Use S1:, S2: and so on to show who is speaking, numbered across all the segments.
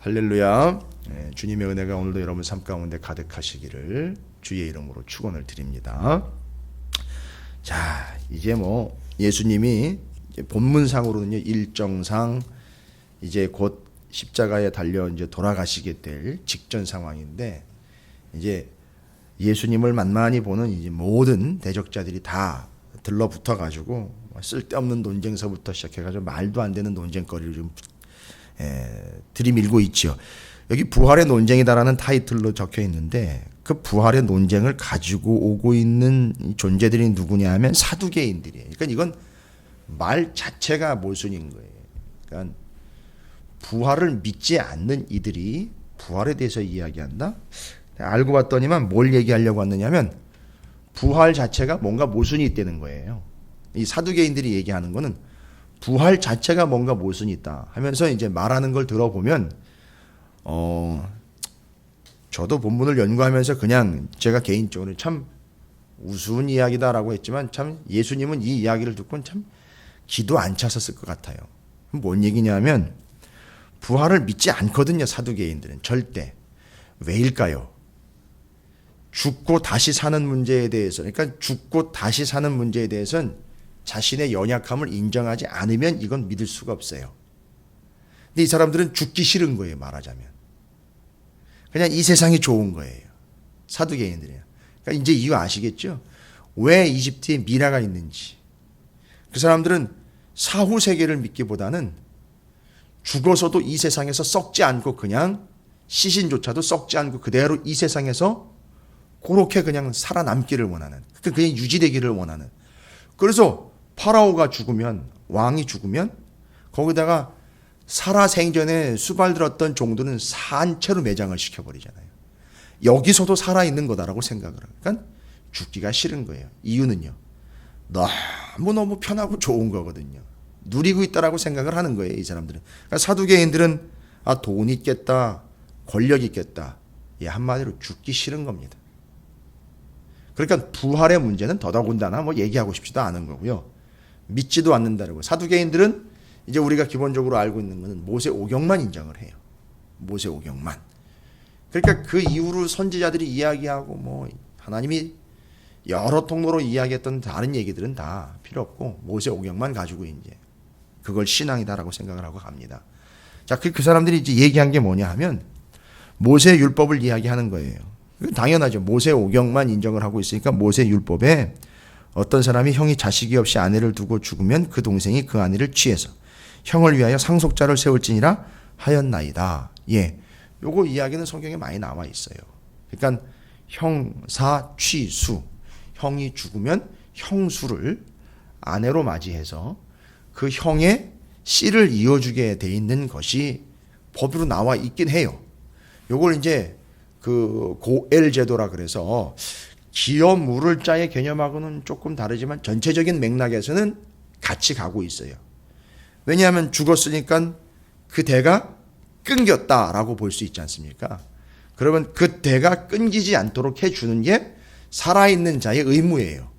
S1: 할렐루야. 주님의 은혜가 오늘도 여러분 삶 가운데 가득하시기를 주의 이름으로 축원을 드립니다. 자, 이제 예수님이 이제 본문상으로는요, 일정상 이제 곧 십자가에 달려 이제 돌아가시게 될 직전 상황인데, 이제 예수님을 만만히 보는 이제 모든 대적자들이 다 들러붙어 가지고 쓸데없는 논쟁서부터 시작해 가지고 말도 안 되는 논쟁거리를 좀 들이밀고 있죠. 여기 부활의 논쟁이다라는 타이틀로 적혀 있는데, 그 부활의 논쟁을 가지고 오고 있는 존재들이 누구냐 하면 사두개인들이에요. 그러니까 이건 말 자체가 모순인 거예요. 그러니까 부활을 믿지 않는 이들이 부활에 대해서 이야기한다? 알고 봤더니만 뭘 얘기하려고 왔느냐면 부활 자체가 뭔가 모순이 있다는 거예요. 이 사두개인들이 얘기하는 거는 부활 자체가 뭔가 모순이 있다 하면서 이제 말하는 걸 들어보면 저도 본문을 연구하면서 그냥 제가 개인적으로 참 우스운 이야기다라고 했지만, 참 예수님은 이 이야기를 듣고는 참 기도 안 차셨을 것 같아요. 뭔 얘기냐면 부활을 믿지 않거든요, 사두개인들은. 절대. 왜일까요? 죽고 다시 사는 문제에 대해서, 그러니까 죽고 다시 사는 문제에 대해서는 자신의 연약함을 인정하지 않으면 이건 믿을 수가 없어요. 근데 이 사람들은 죽기 싫은 거예요, 말하자면. 그냥 이 세상이 좋은 거예요, 사두개인들이요. 그러니까 이제 이유 아시겠죠? 왜 이집트에 미라가 있는지. 그 사람들은 사후 세계를 믿기보다는 죽어서도 이 세상에서 썩지 않고, 그냥 시신조차도 썩지 않고 그대로 이 세상에서 그렇게 그냥 살아남기를 원하는, 그냥 유지되기를 원하는. 그래서 파라오가 죽으면, 왕이 죽으면 거기다가 살아생전에 수발들었던 종들은 산채로 매장을 시켜버리잖아요. 여기서도 살아있는 거다라고 생각을 해요. 그러니까 죽기가 싫은 거예요. 이유는요, 너무너무 편하고 좋은 거거든요. 누리고 있다라고 생각을 하는 거예요, 이 사람들은. 그러니까 사두개인들은 돈 있겠다, 권력 있겠다, 한마디로 죽기 싫은 겁니다. 그러니까 부활의 문제는 더더군다나 얘기하고 싶지도 않은 거고요, 믿지도 않는다고. 사두개인들은 이제 우리가 기본적으로 알고 있는 것은 모세 오경만 인정을 해요. 모세 오경만. 그러니까 그 이후로 선지자들이 이야기하고 하나님이 여러 통로로 이야기했던 다른 얘기들은 다 필요 없고 모세 오경만 가지고 이제 그걸 신앙이다라고 생각을 하고 갑니다. 자, 그 사람들이 이제 얘기한 게 뭐냐 하면 모세 율법을 이야기하는 거예요. 당연하죠. 모세 오경만 인정을 하고 있으니까 모세 율법에 어떤 사람이 형이 자식이 없이 아내를 두고 죽으면 그 동생이 그 아내를 취해서 형을 위하여 상속자를 세울지니라 하였나이다. 요거 이야기는 성경에 많이 나와 있어요. 그러니까 형사 취수, 형이 죽으면 형수를 아내로 맞이해서 그 형의 씨를 이어주게 돼 있는 것이 법으로 나와 있긴 해요. 요걸 이제 그 고엘 제도라 그래서 기어 물을 자의 개념하고는 조금 다르지만 전체적인 맥락에서는 같이 가고 있어요. 왜냐하면 죽었으니까 그 대가 끊겼다라고 볼 수 있지 않습니까? 그러면 그 대가 끊기지 않도록 해주는 게 살아있는 자의 의무예요.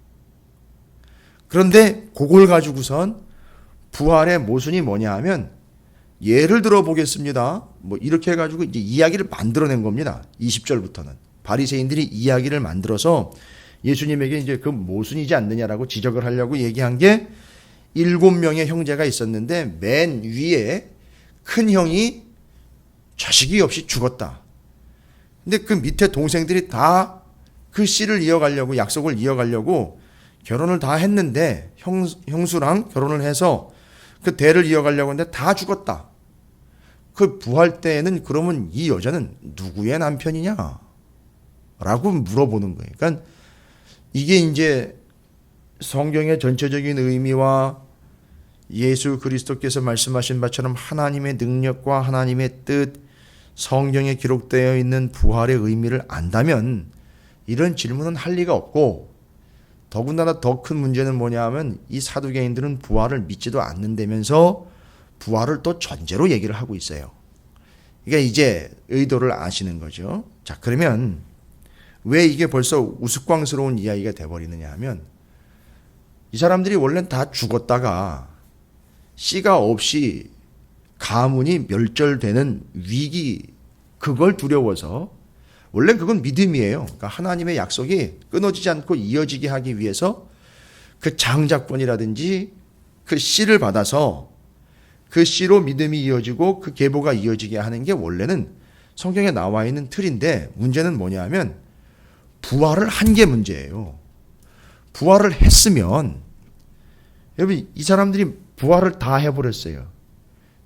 S1: 그런데 그걸 가지고선 부활의 모순이 뭐냐 하면, 예를 들어 보겠습니다. 이렇게 해가지고 이제 이야기를 만들어낸 겁니다. 20절부터는. 바리새인들이 이야기를 만들어서 예수님에게 이제 그 모순이지 않느냐라고 지적을 하려고 얘기한 게, 7명의 형제가 있었는데 맨 위에 큰 형이 자식이 없이 죽었다. 근데 그 밑에 동생들이 다 그 씨를 이어가려고, 약속을 이어가려고 결혼을 다 했는데, 형수랑 결혼을 해서 그 대를 이어가려고 했는데 다 죽었다. 그 부활 때에는 그러면 이 여자는 누구의 남편이냐? 라고 물어보는 거예요. 그러니까 이게 이제 성경의 전체적인 의미와 예수 그리스도께서 말씀하신 바처럼 하나님의 능력과 하나님의 뜻, 성경에 기록되어 있는 부활의 의미를 안다면 이런 질문은 할 리가 없고, 더군다나 더 큰 문제는 뭐냐 하면 이 사두개인들은 부활을 믿지도 않는다면서 부활을 또 전제로 얘기를 하고 있어요. 그러니까 이제 의도를 아시는 거죠. 자, 그러면 왜 이게 벌써 우스꽝스러운 이야기가 돼버리느냐 하면, 이 사람들이 원래는 다 죽었다가 씨가 없이 가문이 멸절되는 위기, 그걸 두려워서, 원래 그건 믿음이에요. 그러니까 하나님의 약속이 끊어지지 않고 이어지게 하기 위해서 그 장자권이라든지 그 씨를 받아서 그 씨로 믿음이 이어지고 그 계보가 이어지게 하는 게 원래는 성경에 나와 있는 틀인데, 문제는 뭐냐 하면 부활을 한 게 문제예요. 부활을 했으면, 여러분 이 사람들이 부활을 다 해버렸어요.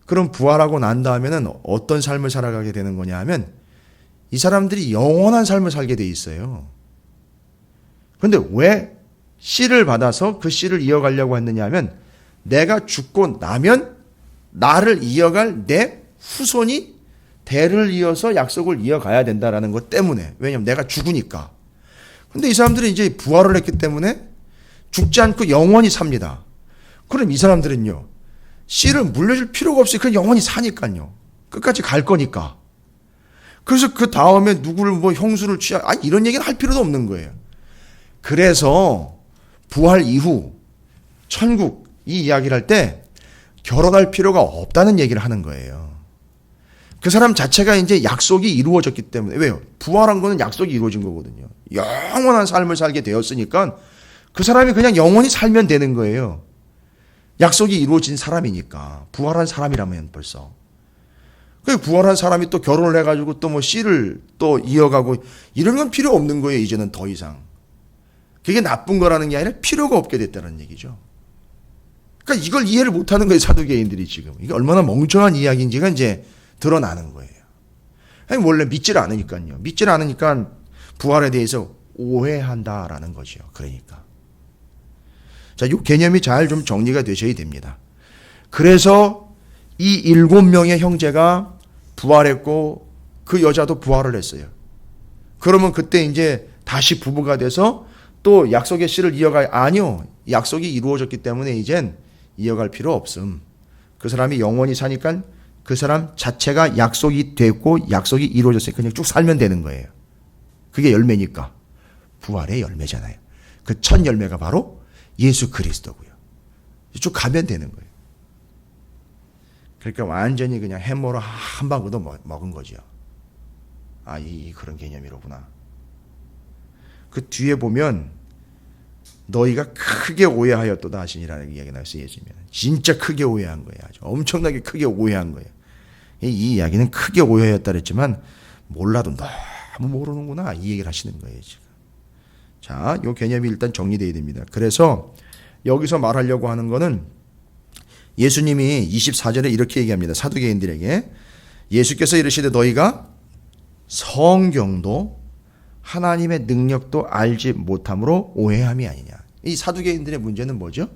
S1: 그럼 부활하고 난 다음에는 어떤 삶을 살아가게 되는 거냐 하면 이 사람들이 영원한 삶을 살게 돼 있어요. 그런데 왜 씨를 받아서 그 씨를 이어가려고 했느냐 하면, 내가 죽고 나면 나를 이어갈 내 후손이 대를 이어서 약속을 이어가야 된다라는 것 때문에. 왜냐하면 내가 죽으니까. 그런데 이 사람들은 이제 부활을 했기 때문에 죽지 않고 영원히 삽니다. 그럼 이 사람들은요, 씨를 물려줄 필요가 없이 그냥 영원히 사니까요. 끝까지 갈 거니까. 그래서 그 다음에 누구를 뭐 형수를 이런 얘기는 할 필요도 없는 거예요. 그래서 부활 이후 천국 이 이야기를 할 때 결혼할 필요가 없다는 얘기를 하는 거예요. 그 사람 자체가 이제 약속이 이루어졌기 때문에. 왜요? 부활한 거는 약속이 이루어진 거거든요. 영원한 삶을 살게 되었으니까 그 사람이 그냥 영원히 살면 되는 거예요. 약속이 이루어진 사람이니까. 부활한 사람이라면 벌써. 그 부활한 사람이 또 결혼을 해가지고 또 뭐 씨를 또 이어가고 이런 건 필요 없는 거예요. 이제는 더 이상. 그게 나쁜 거라는 게 아니라 필요가 없게 됐다는 얘기죠. 그러니까 이걸 이해를 못하는 거예요. 사두개인들이 지금. 이게 얼마나 멍청한 이야기인지가 이제 드러나는 거예요. 아니, 원래 믿질 않으니까요. 믿질 않으니까 부활에 대해서 오해한다라는 거죠. 그러니까. 자, 이 개념이 잘 좀 정리가 되셔야 됩니다. 그래서 이 7명의 형제가 부활했고 그 여자도 부활을 했어요. 그러면 그때 이제 다시 부부가 돼서 또 약속의 씨를 이어가야, 아니요. 약속이 이루어졌기 때문에 이젠 이어갈 필요 없음. 그 사람이 영원히 사니까 그 사람 자체가 약속이 됐고 약속이 이루어졌으니까 그냥 쭉 살면 되는 거예요. 그게 열매니까. 부활의 열매잖아요. 그 첫 열매가 바로 예수 그리스도고요. 쭉 가면 되는 거예요. 그러니까 완전히 그냥 해머로 한 방울도 먹은 거죠. 아, 그런 개념이로구나. 그 뒤에 보면 너희가 크게 오해하였도다 하시니라는 이야기가 나왔어요. 예수님은 진짜 크게 오해한 거예요. 아주 엄청나게 크게 오해한 거예요. 이 이야기는 크게 오해하였다 그랬지만 몰라도 너무 모르는구나 이 얘기를 하시는 거예요. 지금. 자, 이 개념이 일단 정리되어야 됩니다. 그래서 여기서 말하려고 하는 거는 예수님이 24절에 이렇게 얘기합니다. 사두개인들에게 예수께서 이르시되 너희가 성경도 하나님의 능력도 알지 못함으로 오해함이 아니냐. 이 사두개인들의 문제는 뭐죠?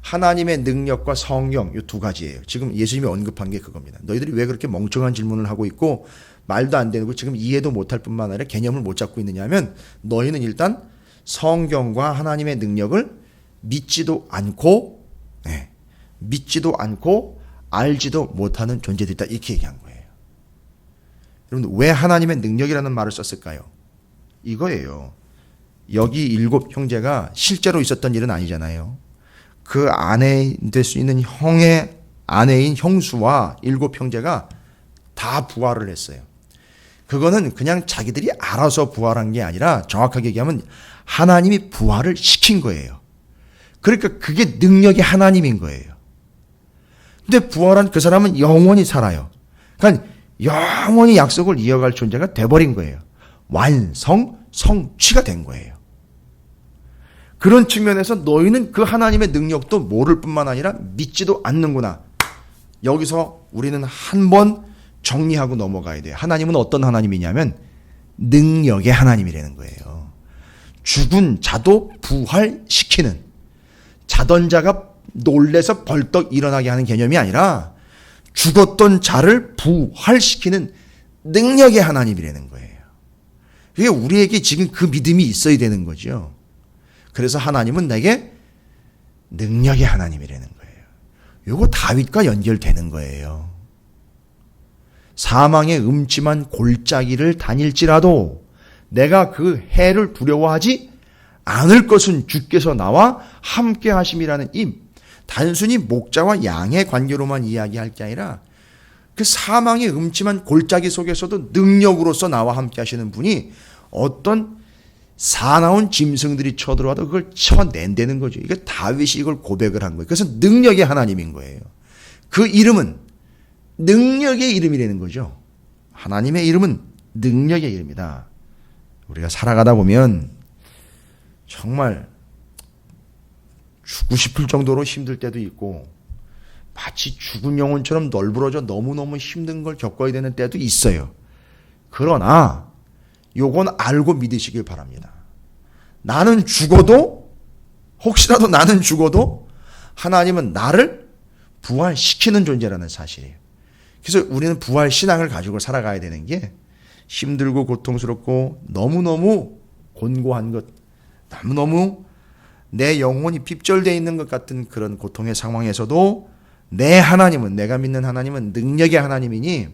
S1: 하나님의 능력과 성경 이 두 가지예요. 지금 예수님이 언급한 게 그겁니다. 너희들이 왜 그렇게 멍청한 질문을 하고 있고 말도 안 되고 지금 이해도 못할 뿐만 아니라 개념을 못 잡고 있느냐 하면 너희는 일단 성경과 하나님의 능력을 믿지도 않고 알지도 못하는 존재들이다. 이렇게 얘기한 거예요. 여러분 왜 하나님의 능력이라는 말을 썼을까요? 이거예요. 여기 7 형제가 실제로 있었던 일은 아니잖아요. 그 아내 될 수 있는 형의 아내인 형수와 7 형제가 다 부활을 했어요. 그거는 그냥 자기들이 알아서 부활한 게 아니라 정확하게 얘기하면 하나님이 부활을 시킨 거예요. 그러니까 그게 능력이 하나님인 거예요. 근데 부활한 그 사람은 영원히 살아요. 그러니까 영원히 약속을 이어갈 존재가 돼버린 거예요. 성취가 된 거예요. 그런 측면에서 너희는 그 하나님의 능력도 모를 뿐만 아니라 믿지도 않는구나. 여기서 우리는 한번 정리하고 넘어가야 돼요. 하나님은 어떤 하나님이냐면 능력의 하나님이라는 거예요. 죽은 자도 부활시키는, 자던 자가 놀래서 벌떡 일어나게 하는 개념이 아니라 죽었던 자를 부활시키는 능력의 하나님이라는 거예요. 그게 우리에게 지금 그 믿음이 있어야 되는 거죠. 그래서 하나님은 내게 능력의 하나님이라는 거예요. 이거 다윗과 연결되는 거예요. 사망의 음침한 골짜기를 다닐지라도 내가 그 해를 두려워하지 않을 것은 주께서 나와 함께 하심이라는 이 단순히 목자와 양의 관계로만 이야기할 게 아니라 그 사망의 음침한 골짜기 속에서도 능력으로서 나와 함께 하시는 분이 어떤 사나운 짐승들이 쳐들어와도 그걸 쳐낸다는 거죠. 이게 다윗이 이걸 고백을 한 거예요. 그래서 능력의 하나님인 거예요. 그 이름은 능력의 이름이라는 거죠. 하나님의 이름은 능력의 이름이다. 우리가 살아가다 보면 정말 죽고 싶을 정도로 힘들 때도 있고 마치 죽은 영혼처럼 널브러져 너무너무 힘든 걸 겪어야 되는 때도 있어요. 그러나 요건 알고 믿으시길 바랍니다. 나는 죽어도, 혹시라도 나는 죽어도 하나님은 나를 부활시키는 존재라는 사실이에요. 그래서 우리는 부활 신앙을 가지고 살아가야 되는 게 힘들고 고통스럽고 너무너무 곤고한 것, 너무너무 내 영혼이 핍절되어 있는 것 같은 그런 고통의 상황에서도 내 하나님은, 내가 믿는 하나님은 능력의 하나님이니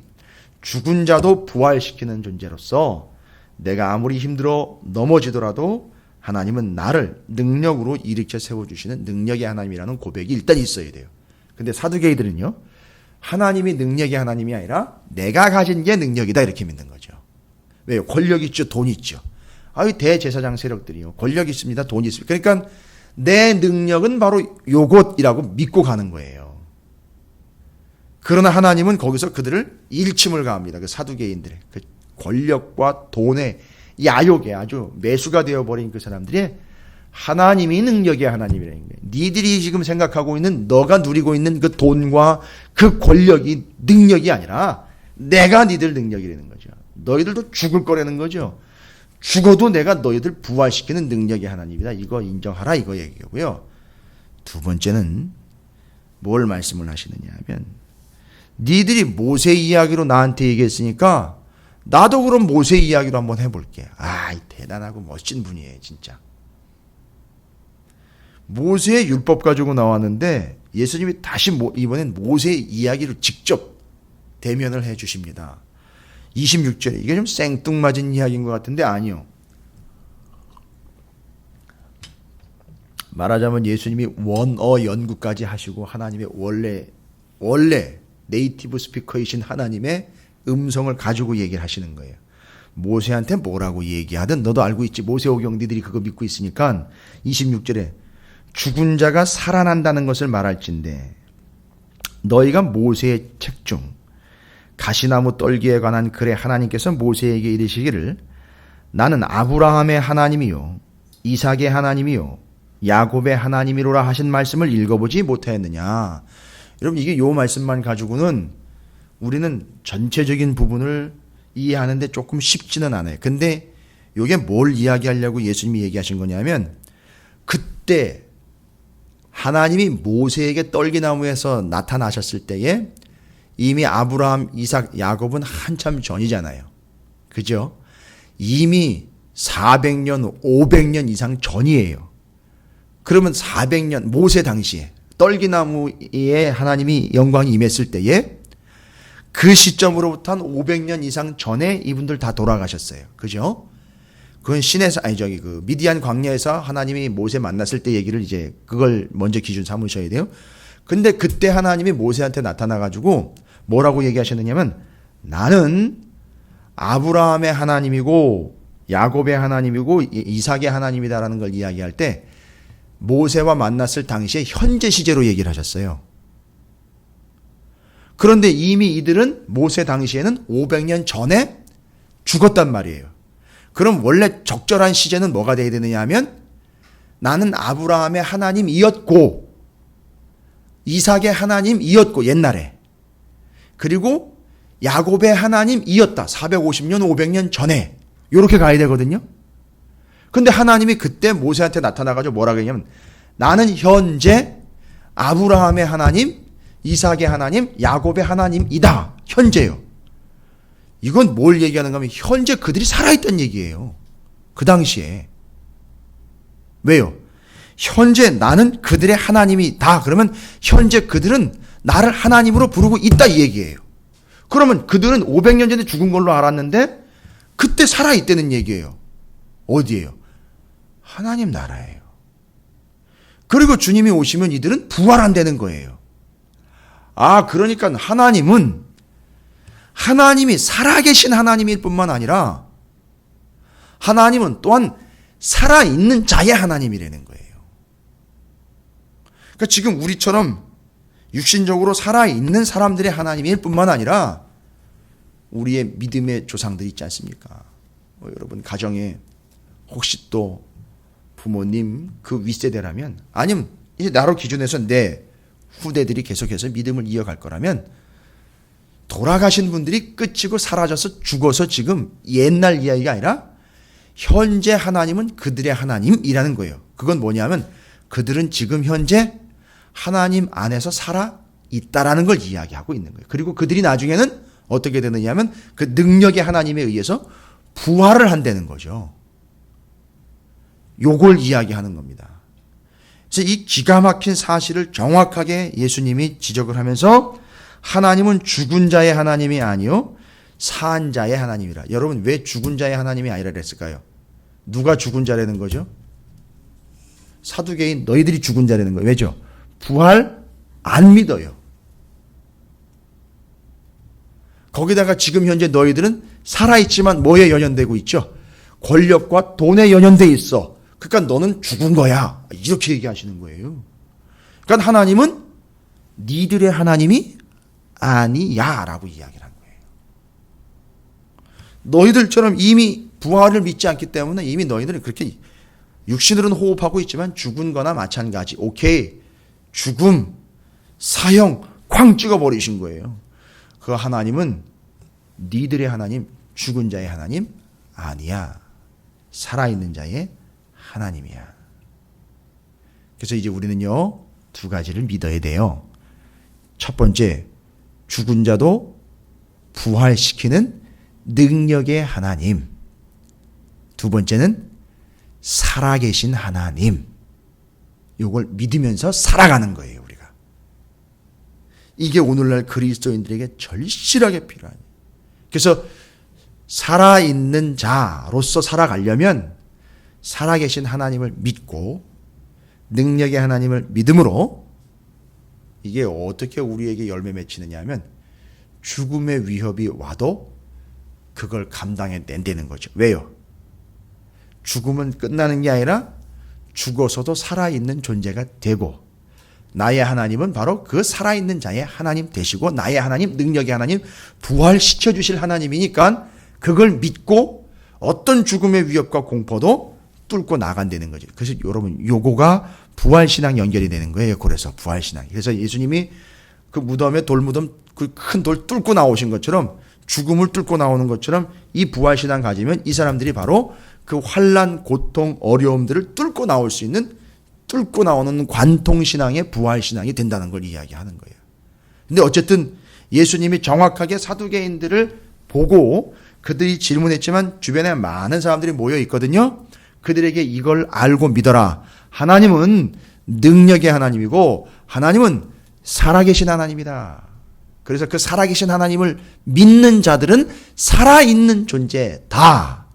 S1: 죽은 자도 부활시키는 존재로서 내가 아무리 힘들어 넘어지더라도 하나님은 나를 능력으로 일으켜 세워주시는 능력의 하나님이라는 고백이 일단 있어야 돼요. 근데 사두개이들은요, 하나님이 능력의 하나님이 아니라 내가 가진 게 능력이다 이렇게 믿는 거죠. 왜요? 권력 있죠, 돈 있죠. 아유, 대제사장 세력들이요, 권력 있습니다, 돈 있습니다. 그러니까 내 능력은 바로 요것이라고 믿고 가는 거예요. 그러나 하나님은 거기서 그들을 일침을 가합니다. 그 사두개인들의 그 권력과 돈의 야욕에 아주 매수가 되어버린 그 사람들이 하나님이 능력의 하나님이라는 거예요. 니들이 지금 생각하고 있는, 너가 누리고 있는 그 돈과 그 권력이 능력이 아니라 내가 니들 능력이라는 거죠. 너희들도 죽을 거라는 거죠. 죽어도 내가 너희들 부활시키는 능력의 하나님이다. 이거 인정하라, 이거 얘기고요. 두 번째는 뭘 말씀을 하시느냐 하면, 니들이 모세 이야기로 나한테 얘기했으니까 나도 그럼 모세 이야기로 한번 해볼게. 아, 대단하고 멋진 분이에요, 진짜. 모세의 율법 가지고 나왔는데 예수님이 다시 이번엔 모세의 이야기를 직접 대면을 해 주십니다. 26절에 이게 좀 생뚱맞은 이야기인 것 같은데 아니요. 말하자면 예수님이 원어 연구까지 하시고 하나님의 원래 네이티브 스피커이신 하나님의 음성을 가지고 얘기를 하시는 거예요. 모세한테 뭐라고 얘기하든 너도 알고 있지. 모세오경 니들이 그거 믿고 있으니까 26절에 죽은 자가 살아난다는 것을 말할진대 너희가 모세의 책 중 가시나무 떨기에 관한 글에 하나님께서 모세에게 이르시기를 나는 아브라함의 하나님이요 이삭의 하나님이요 야곱의 하나님이로라 하신 말씀을 읽어보지 못하였느냐. 여러분, 이게 요 말씀만 가지고는 우리는 전체적인 부분을 이해하는데 조금 쉽지는 않아요. 근데 이게 뭘 이야기하려고 예수님이 얘기하신 거냐면, 그때 하나님이 모세에게 떨기나무에서 나타나셨을 때에 이미 아브라함, 이삭, 야곱은 한참 전이잖아요. 그죠? 이미 400년, 500년 이상 전이에요. 그러면 400년, 모세 당시에 떨기나무에 하나님이 영광이 임했을 때에 그 시점으로부터 한 500년 이상 전에 이분들 다 돌아가셨어요. 그죠? 그건 그 미디안 광야에서 하나님이 모세 만났을 때 얘기를 이제 그걸 먼저 기준 삼으셔야 돼요. 근데 그때 하나님이 모세한테 나타나가지고 뭐라고 얘기하셨느냐면 나는 아브라함의 하나님이고 야곱의 하나님이고 이삭의 하나님이다라는 걸 이야기할 때 모세와 만났을 당시에 현재 시제로 얘기를 하셨어요. 그런데 이미 이들은 모세 당시에는 500년 전에 죽었단 말이에요. 그럼 원래 적절한 시제는 뭐가 돼야 되느냐 하면 나는 아브라함의 하나님이었고 이삭의 하나님이었고 옛날에 그리고 야곱의 하나님이었다. 450년 500년 전에 이렇게 가야 되거든요. 근데 하나님이 그때 모세한테 나타나가지고 뭐라고 했냐면 나는 현재 아브라함의 하나님, 이삭의 하나님, 야곱의 하나님이다. 현재요. 이건 뭘 얘기하는가 하면 현재 그들이 살아있던 얘기예요. 그 당시에. 왜요? 현재 나는 그들의 하나님이다. 그러면 현재 그들은 나를 하나님으로 부르고 있다 이 얘기예요. 그러면 그들은 500년 전에 죽은 걸로 알았는데 그때 살아있다는 얘기예요. 어디예요? 하나님 나라예요. 그리고 주님이 오시면 이들은 부활한다는 거예요. 그러니까 하나님이 살아계신 하나님일 뿐만 아니라 하나님은 또한 살아있는 자의 하나님이라는 거예요. 그러니까 지금 우리처럼 육신적으로 살아있는 사람들의 하나님일 뿐만 아니라 우리의 믿음의 조상들이 있지 않습니까? 여러분 가정에 혹시 또 부모님 그 윗세대라면, 아니면 이제 나로 기준해서 내 후대들이 계속해서 믿음을 이어갈 거라면, 돌아가신 분들이 끝이고 사라져서 죽어서 지금 옛날 이야기가 아니라 현재 하나님은 그들의 하나님이라는 거예요. 그건 뭐냐면 그들은 지금 현재 하나님 안에서 살아 있다라는 걸 이야기하고 있는 거예요. 그리고 그들이 나중에는 어떻게 되느냐면 그 능력의 하나님에 의해서 부활을 한다는 거죠. 요걸 이야기하는 겁니다. 그래서 이 기가 막힌 사실을 정확하게 예수님이 지적을 하면서 하나님은 죽은 자의 하나님이 아니요 산 자의 하나님이라. 여러분 왜 죽은 자의 하나님이 아니라 그랬을까요? 누가 죽은 자라는 거죠? 사두개인 너희들이 죽은 자라는 거예요. 왜죠? 부활 안 믿어요. 거기다가 지금 현재 너희들은 살아있지만 뭐에 연연되고 있죠? 권력과 돈에 연연돼 있어. 그러니까 너는 죽은 거야. 이렇게 얘기하시는 거예요. 그러니까 하나님은 니들의 하나님이 아니야 라고 이야기를 한 거예요. 너희들처럼 이미 부활을 믿지 않기 때문에 이미 너희들은 그렇게 육신으로는 호흡하고 있지만 죽은 거나 마찬가지. 오케이. 죽음, 사형, 쾅 찍어버리신 거예요. 그 하나님은 니들의 하나님, 죽은 자의 하나님 아니야. 살아있는 자의 하나님이야. 그래서 이제 우리는요, 두 가지를 믿어야 돼요. 첫 번째, 죽은 자도 부활시키는 능력의 하나님. 두 번째는 살아계신 하나님. 이걸 믿으면서 살아가는 거예요, 우리가. 이게 오늘날 그리스도인들에게 절실하게 필요한. 그래서 살아있는 자로서 살아가려면 살아계신 하나님을 믿고 능력의 하나님을 믿음으로 이게 어떻게 우리에게 열매 맺히느냐 하면 죽음의 위협이 와도 그걸 감당해 낸다는 거죠. 왜요? 죽음은 끝나는 게 아니라 죽어서도 살아있는 존재가 되고 나의 하나님은 바로 그 살아있는 자의 하나님 되시고 나의 하나님, 능력의 하나님, 부활시켜 주실 하나님이니까 그걸 믿고 어떤 죽음의 위협과 공포도 뚫고 나간다는 거죠. 그래서 여러분 요거가 부활신앙 연결이 되는 거예요. 그래서 부활신앙. 그래서 예수님이 그 무덤에 돌무덤 그 큰 돌 뚫고 나오신 것처럼 죽음을 뚫고 나오는 것처럼 이 부활신앙 가지면 이 사람들이 바로 그 환난, 고통, 어려움들을 뚫고 나올 수 있는 뚫고 나오는 관통신앙의 부활신앙이 된다는 걸 이야기하는 거예요. 근데 어쨌든 예수님이 정확하게 사두개인들을 보고 그들이 질문했지만 주변에 많은 사람들이 모여 있거든요. 그들에게 이걸 알고 믿어라. 하나님은 능력의 하나님이고 하나님은 살아계신 하나님이다. 그래서 그 살아계신 하나님을 믿는 자들은 살아있는 존재다.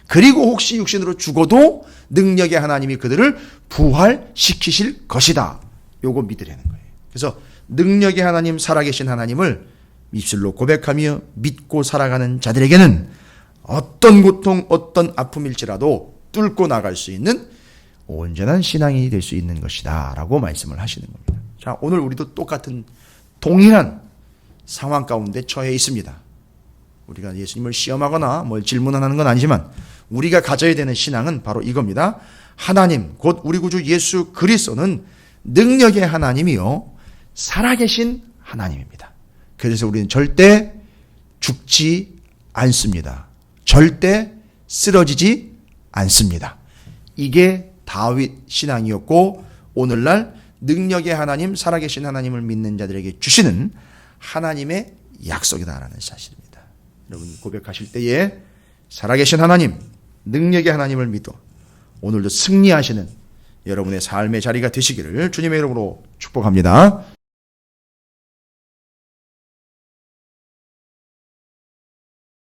S1: 그리고 혹시 육신으로 죽어도 능력의 하나님이 그들을 부활시키실 것이다. 요거 믿으라는 거예요. 그래서 능력의 하나님, 살아계신 하나님을 입술로 고백하며 믿고 살아가는 자들에게는 어떤 고통, 어떤 아픔일지라도 뚫고 나갈 수 있는 온전한 신앙이 될 수 있는 것이다 라고 말씀을 하시는 겁니다. 자, 오늘 우리도 똑같은 동일한 상황 가운데 처해 있습니다. 우리가 예수님을 시험하거나 뭘 질문하는 건 아니지만 우리가 가져야 되는 신앙은 바로 이겁니다. 하나님, 곧 우리 구주 예수 그리스도는 능력의 하나님이요 살아계신 하나님입니다. 그래서 우리는 절대 죽지 않습니다. 절대 쓰러지지 않습니다. 이게 다윗 신앙이었고 오늘날 능력의 하나님, 살아계신 하나님을 믿는 자들에게 주시는 하나님의 약속이다라는 사실입니다. 여러분 고백하실 때에 살아계신 하나님, 능력의 하나님을 믿어 오늘도 승리하시는 여러분의 삶의 자리가 되시기를 주님의 이름으로 축복합니다.